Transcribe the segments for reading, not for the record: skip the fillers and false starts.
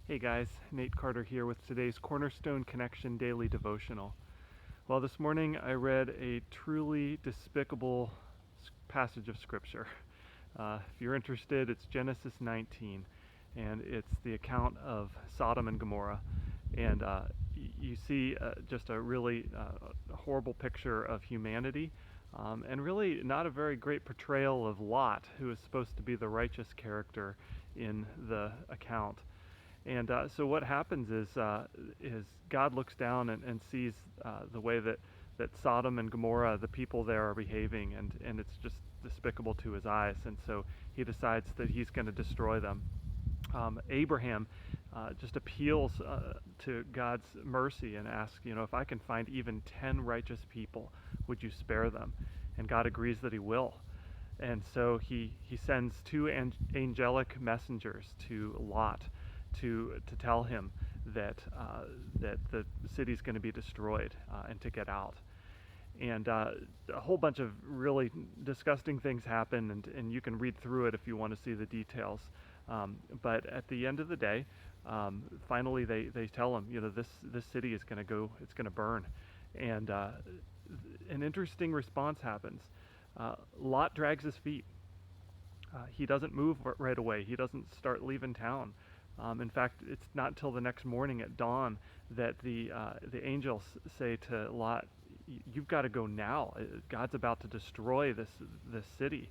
Hey guys, Nate Carter here with today's Cornerstone Connection Daily Devotional. Well, this morning I read a truly despicable passage of Scripture. If you're interested, it's Genesis 19, and it's the account of Sodom and Gomorrah. And you see just a really horrible picture of humanity, and really not a very great portrayal of Lot, who is supposed to be the righteous character in the account. And so what happens is God looks down and sees the way that Sodom and Gomorrah, the people there, are behaving, and it's just despicable to his eyes. And so he decides that he's going to destroy them. Abraham just appeals to God's mercy and asks, if I can find even 10 righteous people, would you spare them? And God agrees that he will. And so he sends two angelic messengers to Lot to tell him that the city's going to be destroyed and to get out. And a whole bunch of really disgusting things happen, and you can read through it if you want to see the details. But at the end of the day, finally they tell him, this city is going to go, it's going to burn. And an interesting response happens. Lot drags his feet. He doesn't move right away. He doesn't start leaving town. In fact, it's not until the next morning at dawn that the angels say to Lot, "You've got to go now. God's about to destroy this city."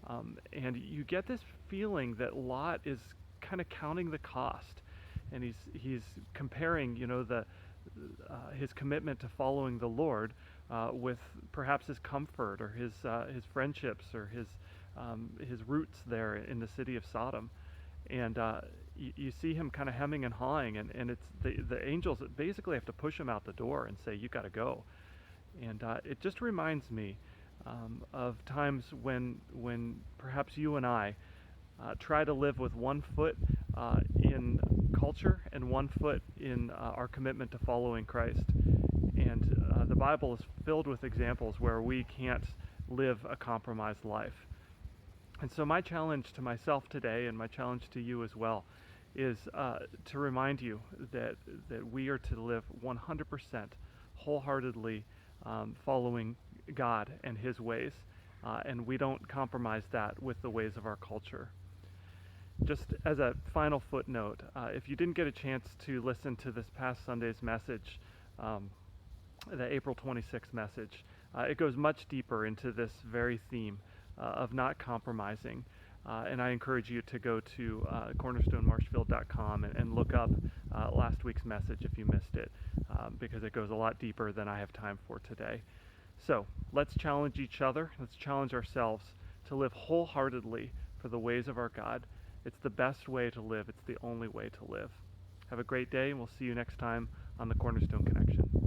And you get this feeling that Lot is kind of counting the cost, and he's comparing, his commitment to following the Lord with perhaps his comfort or his friendships or his roots there in the city of Sodom. And you see him kind of hemming and hawing, and it's the angels that basically have to push him out the door and say, "You got to go." And it just reminds me of times when perhaps you and I try to live with one foot in culture and one foot in our commitment to following Christ. And the Bible is filled with examples where we can't live a compromised life. And so my challenge to myself today, and my challenge to you as well, is to remind you that we are to live 100% wholeheartedly following God and His ways, and we don't compromise that with the ways of our culture. Just as a final footnote, if you didn't get a chance to listen to this past Sunday's message, the April 26th message, it goes much deeper into this very theme of not compromising. And I encourage you to go to cornerstonemarshfield.com and look up last week's message if you missed it, because it goes a lot deeper than I have time for today. So let's challenge each other. Let's challenge ourselves to live wholeheartedly for the ways of our God. It's the best way to live. It's the only way to live. Have a great day, and we'll see you next time on the Cornerstone Connection.